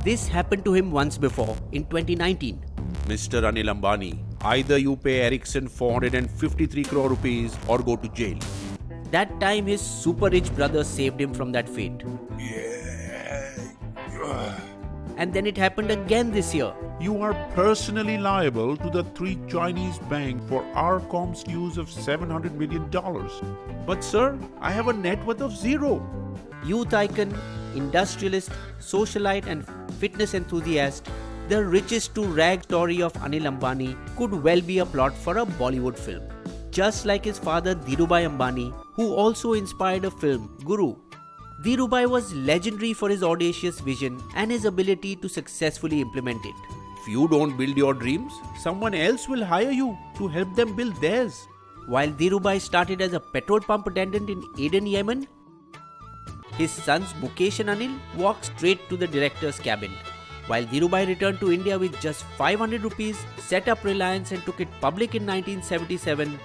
This happened to him once before, in 2019. Mr. Anil Ambani, either you pay Ericsson 453 crore rupees or go to jail. That time his super rich brother saved him from that fate. And then it happened again this year. You are personally liable to the 3 Chinese banks for Arcom's use of $700 million. But sir, I have a net worth of 0. Youth icon, industrialist, socialite and fitness enthusiast, the richest to rag story of Anil Ambani could well be a plot for a Bollywood film. Just like his father Dhirubhai Ambani, who also inspired a film, Guru. Dhirubhai was legendary for his audacious vision and his ability to successfully implement it. If you don't build your dreams, someone else will hire you to help them build theirs. While Dhirubhai started as a petrol pump attendant in Aden, Yemen, his sons Mukesh and Anil walked straight to the director's cabin. While Dhirubhai returned to India with just 500 rupees, set up Reliance and took it public in 1977,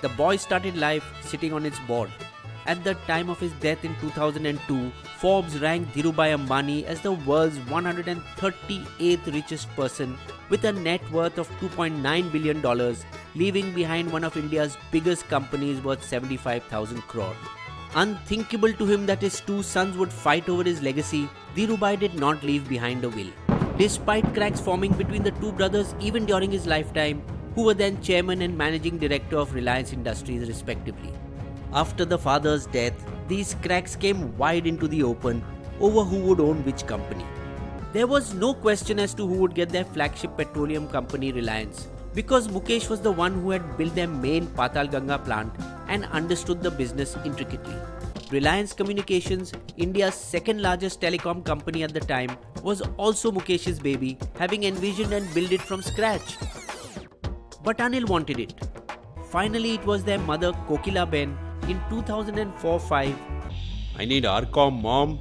the boy started life sitting on its board. At the time of his death in 2002, Forbes ranked Dhirubhai Ambani as the world's 138th richest person with a net worth of $2.9 billion, leaving behind one of India's biggest companies worth 75,000 crore. Unthinkable to him that his 2 sons would fight over his legacy, Dhirubhai did not leave behind a will. Despite cracks forming between the 2 brothers even during his lifetime, who were then chairman and managing director of Reliance Industries respectively. After the father's death, these cracks came wide into the open over who would own which company. There was no question as to who would get their flagship petroleum company Reliance, because Mukesh was the one who had built their main Patal Ganga plant and understood the business intricately. Reliance Communications, India's second largest telecom company at the time, was also Mukesh's baby, having envisioned and built it from scratch. But Anil wanted it. Finally, it was their mother Kokila Ben in 2004-05, I need Arcom, mom.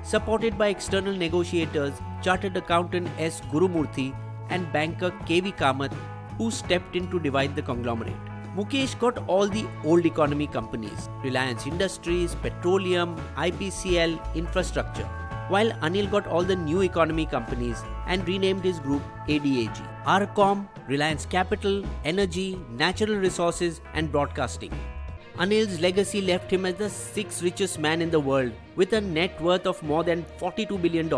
supported by external negotiators, chartered accountant S. Gurumurthy and banker K.V. Kamath, who stepped in to divide the conglomerate. Mukesh got all the old economy companies, Reliance Industries, Petroleum, IPCL, Infrastructure, while Anil got all the new economy companies and renamed his group ADAG, Arcom, Reliance Capital, Energy, Natural Resources and Broadcasting. Anil's legacy left him as the 6th richest man in the world with a net worth of more than $42 billion,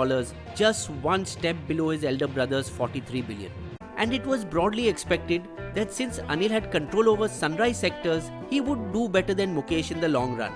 just one step below his elder brother's $43 billion. And it was broadly expected that since Anil had control over sunrise sectors, he would do better than Mukesh in the long run.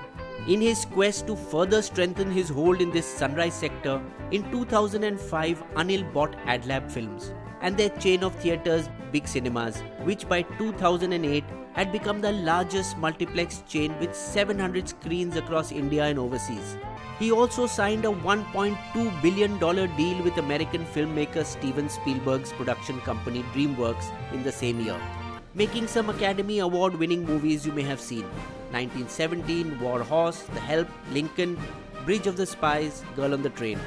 In his quest to further strengthen his hold in this sunrise sector, in 2005 Anil bought Adlab Films and their chain of theatres Big Cinemas, which by 2008 had become the largest multiplex chain with 700 screens across India and overseas. He also signed a $1.2 billion deal with American filmmaker Steven Spielberg's production company DreamWorks in the same year, making some Academy Award-winning movies you may have seen: 1917, War Horse, The Help, Lincoln, Bridge of the Spies, Girl on the Train.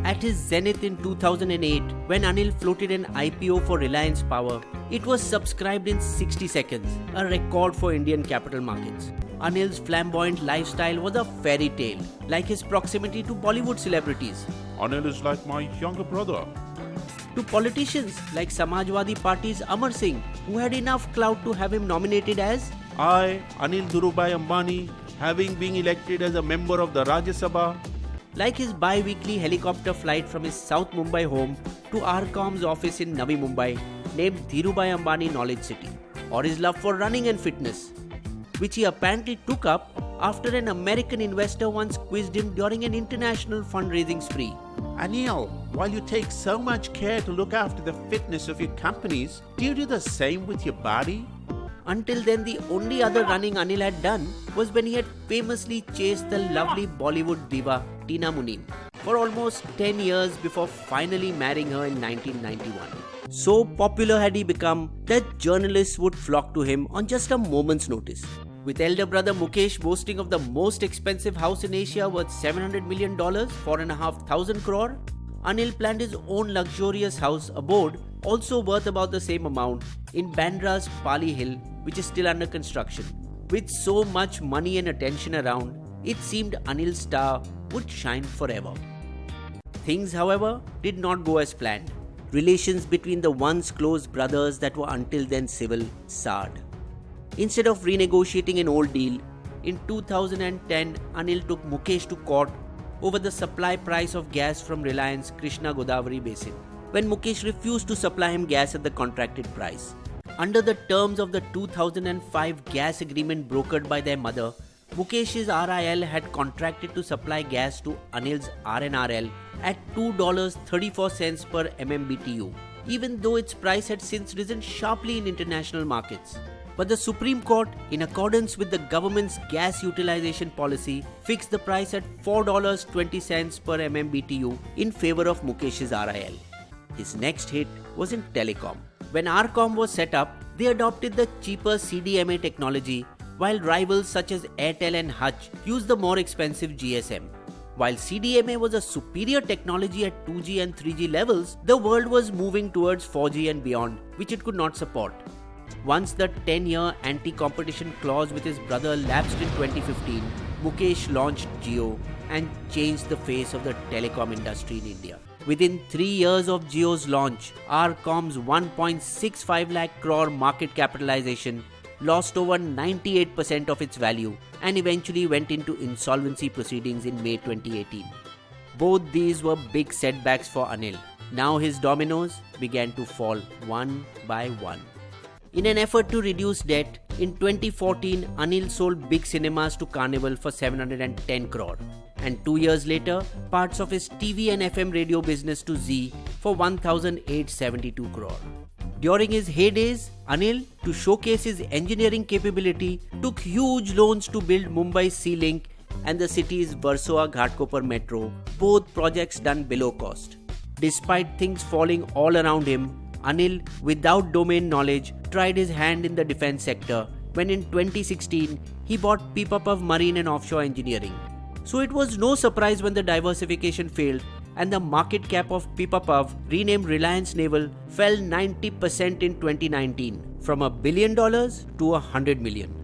At his zenith in 2008, when Anil floated an IPO for Reliance Power, it was subscribed in 60 seconds, a record for Indian capital markets. Anil's flamboyant lifestyle was a fairy tale, like his proximity to Bollywood celebrities. Anil is like my younger brother. To politicians like Samajwadi Party's Amar Singh, who had enough clout to have him nominated as I, Anil Dhirubhai Ambani, having been elected as a member of the Rajya Sabha, like his bi-weekly helicopter flight from his South Mumbai home to Arcom's office in Navi Mumbai, named Dhirubhai Ambani Knowledge City, or his love for running and fitness, which he apparently took up after an American investor once quizzed him during an international fundraising spree. Anil, while you take so much care to look after the fitness of your companies, do you do the same with your body? Until then, the only other running Anil had done was when he had famously chased the lovely Bollywood diva Tina Muneem for almost 10 years before finally marrying her in 1991. So popular had he become that journalists would flock to him on just a moment's notice. With elder brother Mukesh boasting of the most expensive house in Asia worth $700 million, 4,500 crore, Anil planned his own luxurious house abode, also worth about the same amount, in Bandra's Pali Hill, which is still under construction. With so much money and attention around, it seemed Anil's star would shine forever. Things, however, did not go as planned. Relations between the once close brothers that were until then civil soured. Instead of renegotiating an old deal, in 2010, Anil took Mukesh to court over the supply price of gas from Reliance Krishna Godavari Basin, when Mukesh refused to supply him gas at the contracted price. Under the terms of the 2005 gas agreement brokered by their mother, Mukesh's RIL had contracted to supply gas to Anil's RNRL at $2.34 per MMBtu, even though its price had since risen sharply in international markets. But the Supreme Court, in accordance with the government's gas utilization policy, fixed the price at $4.20 per MMBtu in favor of Mukesh's RIL. His next hit was in telecom. When RCom was set up, they adopted the cheaper CDMA technology, while rivals such as Airtel and Hutch used the more expensive GSM. While CDMA was a superior technology at 2G and 3G levels, the world was moving towards 4G and beyond, which it could not support. Once the 10-year anti-competition clause with his brother lapsed in 2015, Mukesh launched Jio and changed the face of the telecom industry in India. Within 3 years of Jio's launch, RCom's 1.65 lakh crore market capitalization lost over 98% of its value and eventually went into insolvency proceedings in May 2018. Both these were big setbacks for Anil. Now his dominoes began to fall one by one. In an effort to reduce debt, in 2014, Anil sold big cinemas to Carnival for 710 crore. And 2 years later, parts of his TV and FM radio business to Zee for 1,872 crore. During his heydays, Anil, to showcase his engineering capability, took huge loans to build Mumbai's Sea Link and the city's Versova Ghatkopar metro, both projects done below cost. Despite things falling all around him, Anil, without domain knowledge, tried his hand in the defense sector when in 2016 he bought Pipapav Marine and Offshore Engineering. So it was no surprise when the diversification failed and the market cap of Pipapav, renamed Reliance Naval, fell 90% in 2019 from $1 billion to $100 million.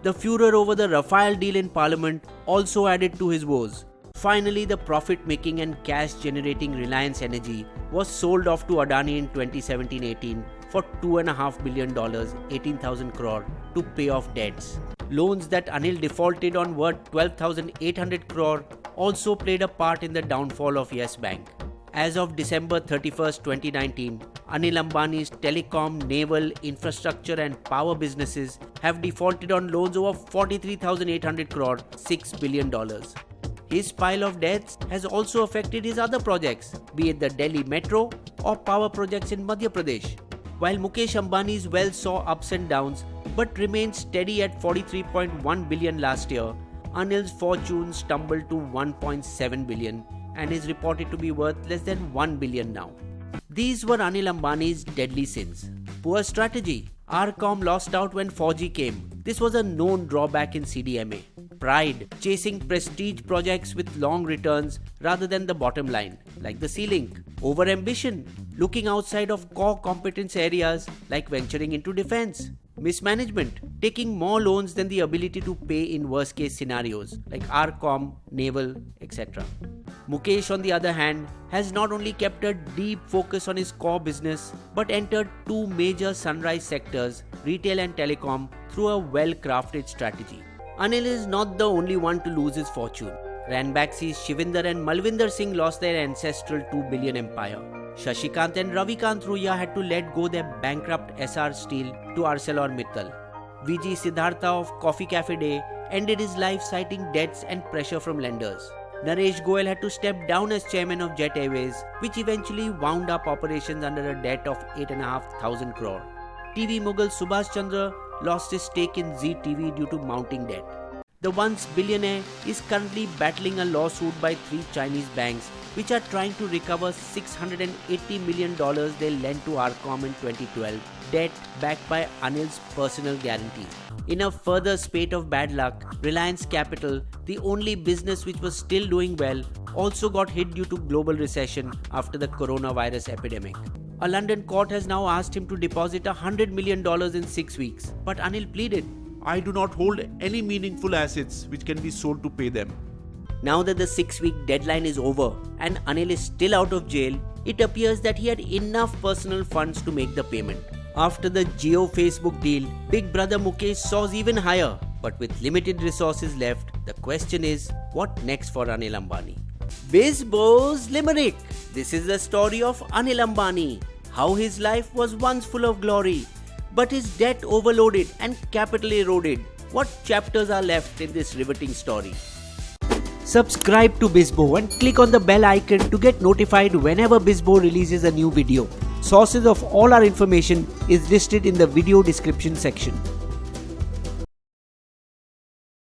The furor over the Rafale deal in Parliament also added to his woes. Finally, the profit-making and cash-generating Reliance Energy was sold off to Adani in 2017-18 for $2.5 billion, 18,000 crore, to pay off debts. Loans that Anil defaulted on worth 12,800 crore also played a part in the downfall of Yes Bank. As of December 31, 2019, Anil Ambani's telecom, naval, infrastructure and power businesses have defaulted on loans over 43,800 crore, $6 billion. His pile of debts has also affected his other projects, be it the Delhi Metro or power projects in Madhya Pradesh. While Mukesh Ambani's wealth saw ups and downs but remained steady at 43.1 billion last year, Anil's fortune stumbled to 1.7 billion and is reported to be worth less than 1 billion now. These were Anil Ambani's deadly sins. Poor strategy. RCom lost out when 4G came. This was a known drawback in CDMA. Pride, chasing prestige projects with long returns rather than the bottom line, like the Sea Link. Overambition, looking outside of core competence areas like venturing into defense. Mismanagement, taking more loans than the ability to pay in worst case scenarios like RCom, Naval, etc. Mukesh, on the other hand, has not only kept a deep focus on his core business but entered two major sunrise sectors, retail and telecom, through a well-crafted strategy. Anil is not the only one to lose his fortune. Ranbaxy's Shivinder and Malvinder Singh lost their ancestral 2 billion empire. Shashikant and Ravikant Ruya had to let go their bankrupt SR Steel to ArcelorMittal. VG Siddhartha of Coffee Cafe Day ended his life citing debts and pressure from lenders. Naresh Goyal had to step down as chairman of Jet Airways, which eventually wound up operations under a debt of 8,500 crore. TV mogul Subhash Chandra lost his stake in Zee TV due to mounting debt. The once billionaire is currently battling a lawsuit by 3 Chinese banks which are trying to recover $680 million they lent to RCom in 2012, debt backed by Anil's personal guarantee. In a further spate of bad luck, Reliance Capital, the only business which was still doing well, also got hit due to global recession after the coronavirus epidemic. A London court has now asked him to deposit $100 million in 6 weeks, but Anil pleaded, I do not hold any meaningful assets which can be sold to pay them. Now that the 6-week deadline is over and Anil is still out of jail, it appears that he had enough personal funds to make the payment. After the Jio Facebook deal, Big Brother Mukesh soars even higher. But with limited resources left, the question is, what next for Anil Ambani? Bisbo's Limerick. This is the story of Anil Ambani. How his life was once full of glory, but his debt overloaded and capital eroded. What chapters are left in this riveting story? Subscribe to Bisbo and click on the bell icon to get notified whenever Bisbo releases a new video. Sources of all our information is listed in the video description section.